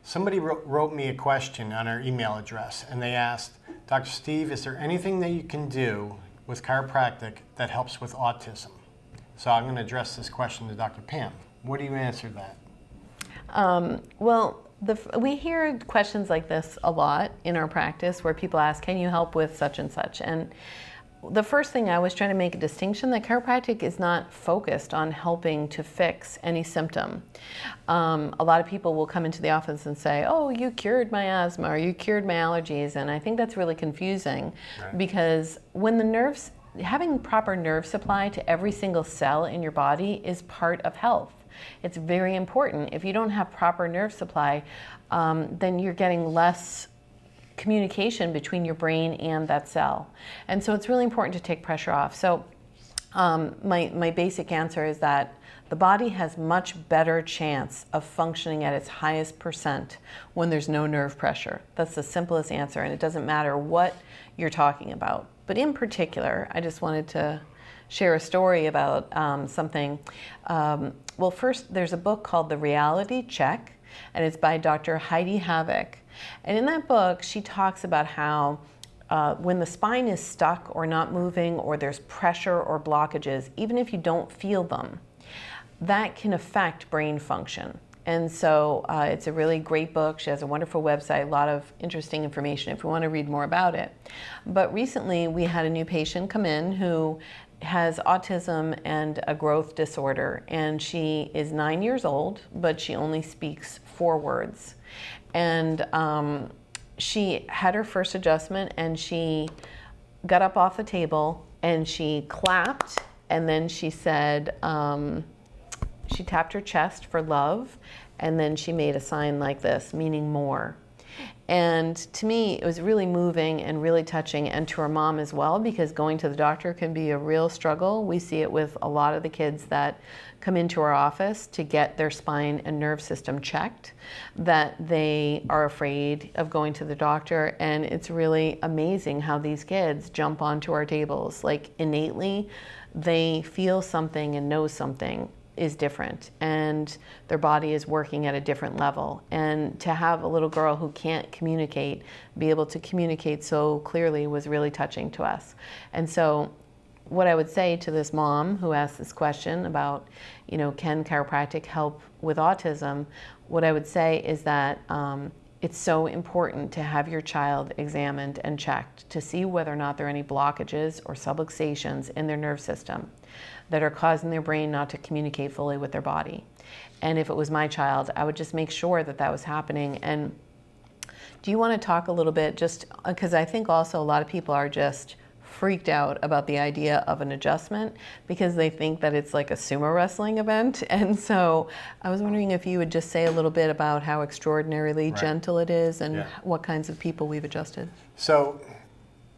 Somebody wrote me a question on our email address, and they asked, Dr. Steve, is there anything that you can do with chiropractic that helps with autism? So I'm going to address this question to Dr. Pam. What do you answer that? Well, we hear questions like this a lot in our practice where people ask, can you help with such and such? And the first thing I was trying to make a distinction that chiropractic is not focused on helping to fix any symptom. A lot of people will come into the office and say, oh, you cured my asthma or you cured my allergies. And I think that's really confusing because when the nerves, having proper nerve supply to every single cell in your body is part of health. It's very important. If you don't have proper nerve supply, then you're getting less communication between your brain and that cell. And so it's really important to take pressure off. So my basic answer is that the body has much better chance of functioning at its highest percent when there's no nerve pressure. That's the simplest answer, and it doesn't matter what you're talking about. But in particular, I just wanted to share a story about something. Well, first, there's a book called The Reality Check, and it's by Dr. Heidi Havoc. And in that book, she talks about how when the spine is stuck or not moving or there's pressure or blockages, even if you don't feel them, that can affect brain function. And so it's a really great book. She has a wonderful website, a lot of interesting information if you want to read more about it. But recently we had a new patient come in who has autism and a growth disorder, and she is 9 years old, but she only speaks 4 words. And she had her first adjustment, and she got up off the table and she clapped, and then she said, she tapped her chest for love, and then she made a sign like this, meaning more. And to me, it was really moving and really touching, and to her mom as well, because going to the doctor can be a real struggle. We see it with a lot of the kids that come into our office to get their spine and nerve system checked, that they are afraid of going to the doctor. And it's really amazing how these kids jump onto our tables. Like innately, they feel something and know something is different, and their body is working at a different level. And to have a little girl who can't communicate be able to communicate so clearly was really touching to us. And so what I would say to this mom who asked this question about, can chiropractic help with autism, what I would say is that it's so important to have your child examined and checked to see whether or not there are any blockages or subluxations in their nerve system that are causing their brain not to communicate fully with their body. And if it was my child, I would just make sure that that was happening. And do you want to talk a little bit, just because I think also a lot of people are just freaked out about the idea of an adjustment because they think that it's like a sumo wrestling event. And so I was wondering if you would just say a little bit about how extraordinarily gentle it is and what kinds of people we've adjusted. So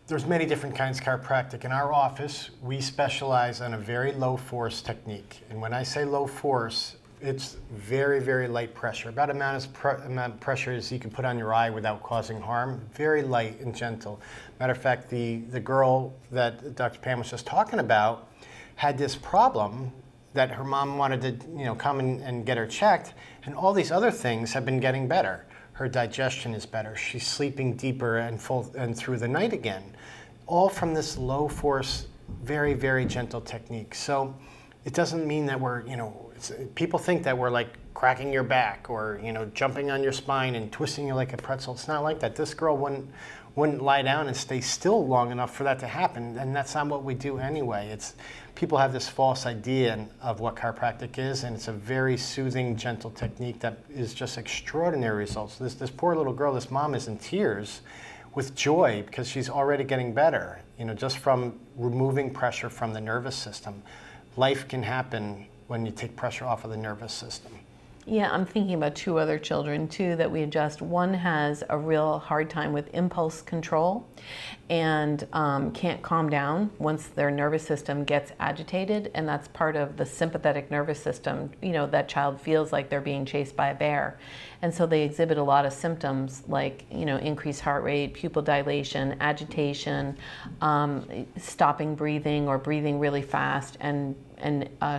there's many different kinds of chiropractic. In our office, we specialize on a very low force technique. And when I say low force, it's very, very light pressure, about amount of pressure as you can put on your eye without causing harm. Very light and gentle. Matter of fact, the girl that Dr. Pam was just talking about had this problem that her mom wanted to come and get her checked, and all these other things have been getting better. Her digestion is better. She's sleeping deeper and full and through the night again. All from this low force, very, very gentle technique. So it doesn't mean that we're, people think that we're like cracking your back or, jumping on your spine and twisting you like a pretzel. It's not like that. This girl wouldn't lie down and stay still long enough for that to happen, and that's not what we do anyway. People have this false idea of what chiropractic is, and it's a very soothing, gentle technique that is just extraordinary results. This poor little girl, this mom is in tears with joy because she's already getting better, just from removing pressure from the nervous system. Life can happen when you take pressure off of the nervous system. Yeah, I'm thinking about 2 other children too that we adjust. One has a real hard time with impulse control and can't calm down once their nervous system gets agitated, and that's part of the sympathetic nervous system. That child feels like they're being chased by a bear. And so they exhibit a lot of symptoms like, increased heart rate, pupil dilation, agitation, stopping breathing or breathing really fast and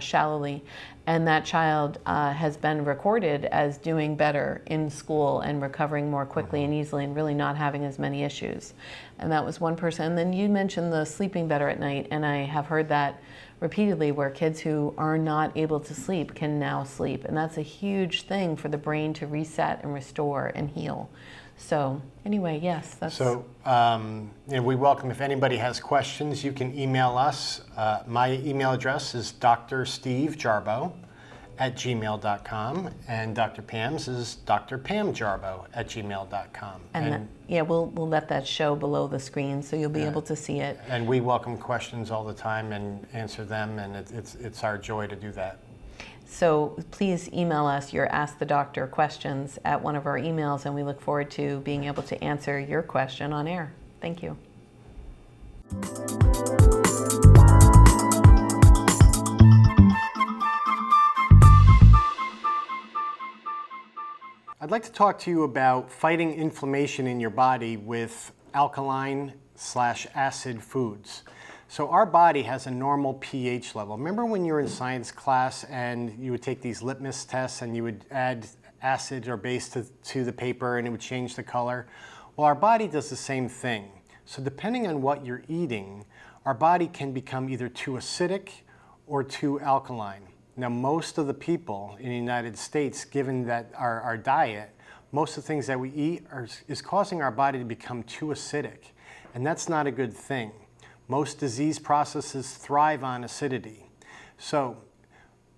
shallowly. And that child has been recorded as doing better in school and recovering more quickly and easily and really not having as many issues. And that was one person. And then you mentioned the sleeping better at night, and I have heard that repeatedly, where kids who are not able to sleep can now sleep. And that's a huge thing for the brain to reset and restore and heal. So anyway, yes, that's... So we welcome, if anybody has questions, you can email us. My email address is drstevejarboe@gmail.com, and Dr. Pam's is drpamjarboe@gmail.com. And we'll let that show below the screen, so you'll be able to see it. And we welcome questions all the time and answer them, and it's our joy to do that. So please email us your Ask the Doctor questions at one of our emails, and we look forward to being able to answer your question on air. Thank you. I'd like to talk to you about fighting inflammation in your body with alkaline/acid foods. So our body has a normal pH level. Remember when you were in science class and you would take these litmus tests and you would add acid or base to the paper and it would change the color? Well, our body does the same thing. So depending on what you're eating, our body can become either too acidic or too alkaline. Now, most of the people in the United States, given that our diet, most of the things that we eat is causing our body to become too acidic. And that's not a good thing. Most disease processes thrive on acidity. So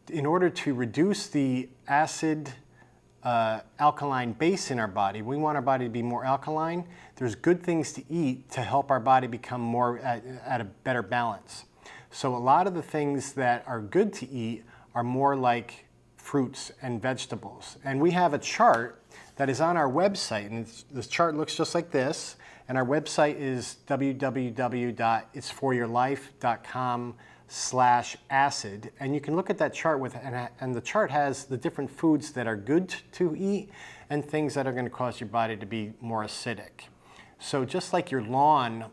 in order to reduce the acid alkaline base in our body, we want our body to be more alkaline. There's good things to eat to help our body become more at a better balance. So a lot of the things that are good to eat are more like fruits and vegetables. And we have a chart that is on our website, and this chart looks just like this. And our website is www.itsforyourlife.com/acid. And you can look at that chart and the chart has the different foods that are good to eat and things that are going to cause your body to be more acidic. So just like your lawn,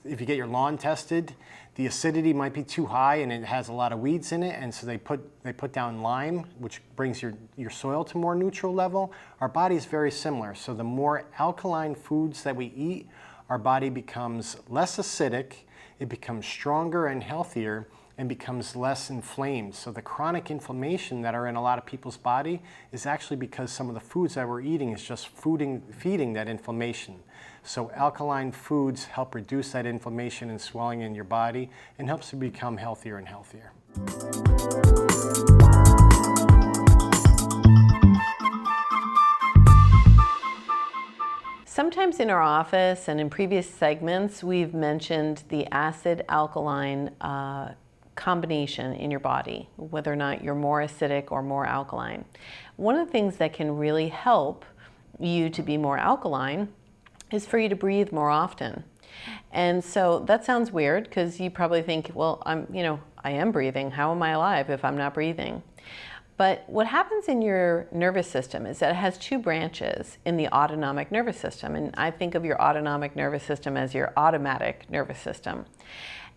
if you get your lawn tested, the acidity might be too high and it has a lot of weeds in it, and so they put down lime, which brings your soil to more neutral level. Our body is very similar. So the more alkaline foods that we eat, our body becomes less acidic, it becomes stronger and healthier, and becomes less inflamed. So the chronic inflammation that are in a lot of people's body is actually because some of the foods that we're eating is just feeding that inflammation. So alkaline foods help reduce that inflammation and swelling in your body and helps you become healthier and healthier. Sometimes in our office and in previous segments, we've mentioned the acid-alkaline combination in your body, whether or not you're more acidic or more alkaline. One of the things that can really help you to be more alkaline is for you to breathe more often. And so that sounds weird because you probably think, well, I am breathing. How am I alive if I'm not breathing? But what happens in your nervous system is that it has two branches in the autonomic nervous system. And I think of your autonomic nervous system as your automatic nervous system.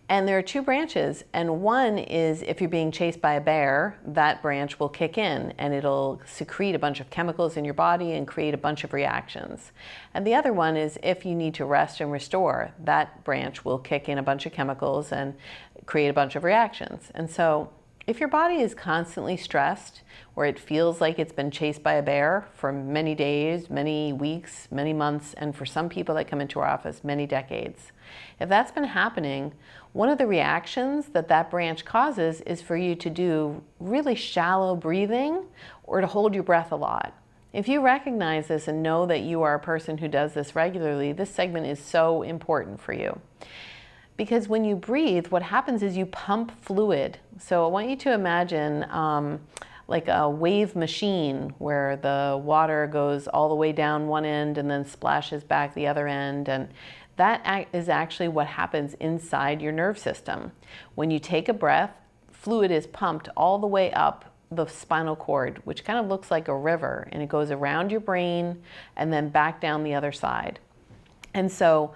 And there are two branches, and one is if you're being chased by a bear, that branch will kick in and it'll secrete a bunch of chemicals in your body and create a bunch of reactions. And the other one is if you need to rest and restore, that branch will kick in a bunch of chemicals and create a bunch of reactions. And so if your body is constantly stressed, or it feels like it's been chased by a bear for many days, many weeks, many months, and for some people that come into our office, many decades, if that's been happening, one of the reactions that branch causes is for you to do really shallow breathing or to hold your breath a lot. If you recognize this and know that you are a person who does this regularly, this segment is so important for you. Because when you breathe, what happens is you pump fluid. So I want you to imagine like a wave machine where the water goes all the way down one end and then splashes back the other end. And that is actually what happens inside your nerve system. When you take a breath, fluid is pumped all the way up the spinal cord, which kind of looks like a river, and it goes around your brain and then back down the other side. And so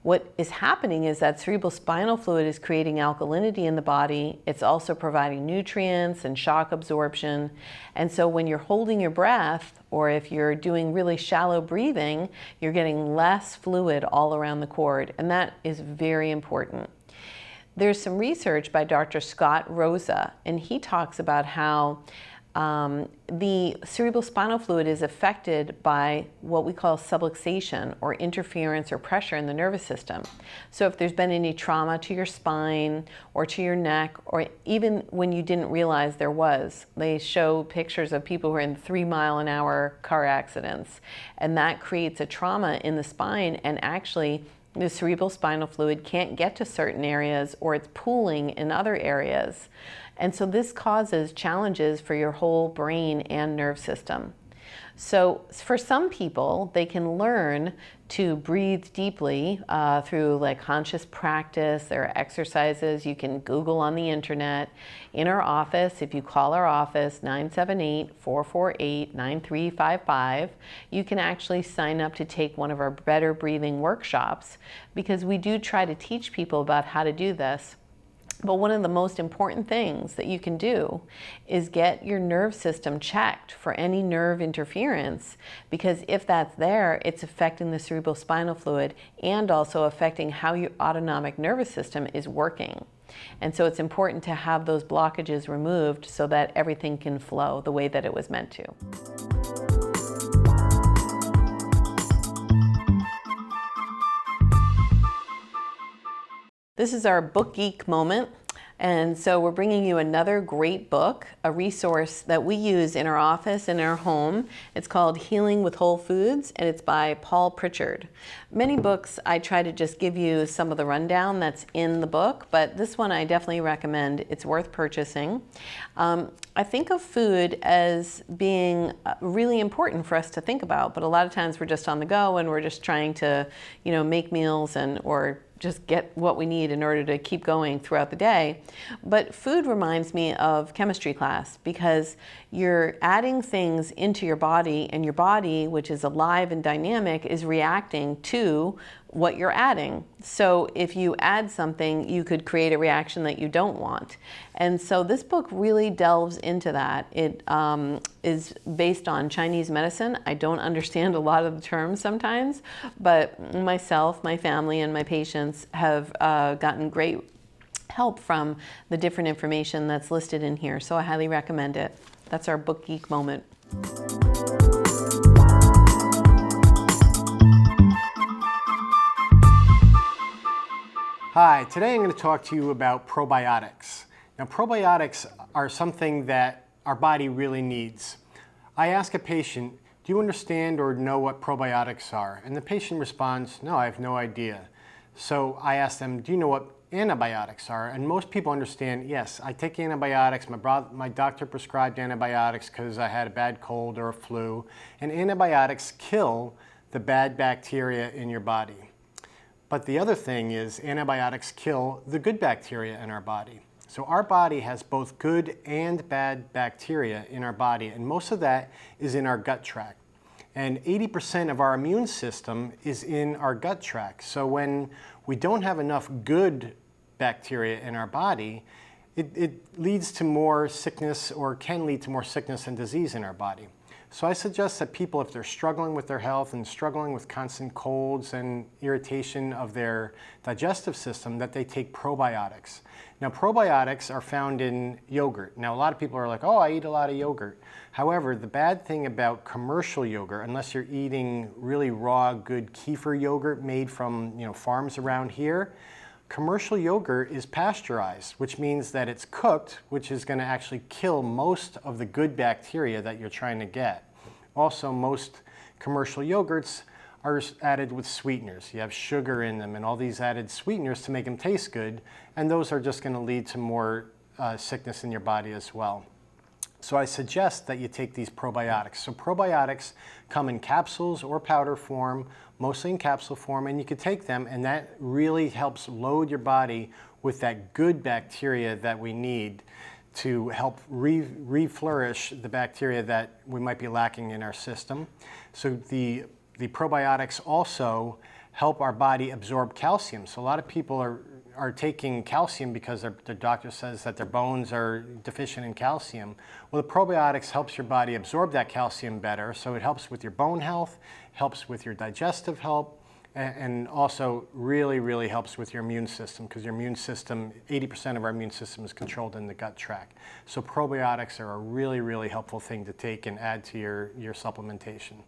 what is happening is that cerebral spinal fluid is creating alkalinity in the body. It's also providing nutrients and shock absorption. And so when you're holding your breath, or if you're doing really shallow breathing, you're getting less fluid all around the cord. And that is very important. There's some research by Dr. Scott Rosa, and he talks about how the cerebral spinal fluid is affected by what we call subluxation, or interference or pressure in the nervous system. So if there's been any trauma to your spine or to your neck, or even when you didn't realize there was, they show pictures of people who are in 3-mile-an-hour car accidents, and that creates a trauma in the spine, and actually the cerebral spinal fluid can't get to certain areas, or it's pooling in other areas. And so this causes challenges for your whole brain and nerve system. So for some people, they can learn to breathe deeply through like conscious practice. There are exercises you can Google on the internet. In our office, if you call our office, 978-448-9355, you can actually sign up to take one of our Better Breathing workshops, because we do try to teach people about how to do this. But one of the most important things that you can do is get your nerve system checked for any nerve interference, because if that's there, it's affecting the cerebral spinal fluid and also affecting how your autonomic nervous system is working. And so it's important to have those blockages removed so that everything can flow the way that it was meant to. This is our Book Geek moment. And so we're bringing you another great book, a resource that we use in our office, in our home. It's called Healing with Whole Foods, and it's by Paul Pritchard. Many books, I try to just give you some of the rundown that's in the book, but this one I definitely recommend. It's worth purchasing. I think of food as being really important for us to think about, but a lot of times we're just on the go and we're just trying to, make meals or just get what we need in order to keep going throughout the day. But food reminds me of chemistry class, because you're adding things into your body, and your body, which is alive and dynamic, is reacting to what you're adding. So if you add something, you could create a reaction that you don't want. And so this book really delves into that. It is based on Chinese medicine. I don't understand a lot of the terms sometimes, but myself, my family, and my patients have gotten great help from the different information that's listed in here. So I highly recommend it. That's our Book Geek moment. Hi, today I'm going to talk to you about probiotics. Now, probiotics are something that our body really needs. I ask a patient, do you understand or know what probiotics are? And the patient responds, no, I have no idea. So I ask them, do you know what antibiotics are? And most people understand, yes, I take antibiotics. My doctor prescribed antibiotics because I had a bad cold or a flu. And antibiotics kill the bad bacteria in your body. But the other thing is antibiotics kill the good bacteria in our body. So our body has both good and bad bacteria in our body, and most of that is in our gut tract. And 80% of our immune system is in our gut tract. So when we don't have enough good bacteria in our body, it leads to more sickness, or can lead to more sickness and disease in our body. So I suggest that people, if they're struggling with their health and struggling with constant colds and irritation of their digestive system, that they take probiotics. Now, probiotics are found in yogurt. Now, a lot of people are like, oh, I eat a lot of yogurt. However, the bad thing about commercial yogurt, unless you're eating really raw, good kefir yogurt made from farms around here, commercial yogurt is pasteurized, which means that it's cooked, which is going to actually kill most of the good bacteria that you're trying to get. Also, most commercial yogurts are added with sweeteners. You have sugar in them and all these added sweeteners to make them taste good, and those are just going to lead to more sickness in your body as well. So I suggest that you take these probiotics. So probiotics come in capsules or powder form, mostly in capsule form, and you can take them, and that really helps load your body with that good bacteria that we need to help reflourish the bacteria that we might be lacking in our system. So the probiotics also help our body absorb calcium. So a lot of people are taking calcium because their doctor says that their bones are deficient in calcium. Well, the probiotics helps your body absorb that calcium better, so it helps with your bone health, helps with your digestive health, and also really, really helps with your immune system, because your immune system, 80% of our immune system is controlled in the gut tract. So probiotics are a really, really helpful thing to take and add to your supplementation.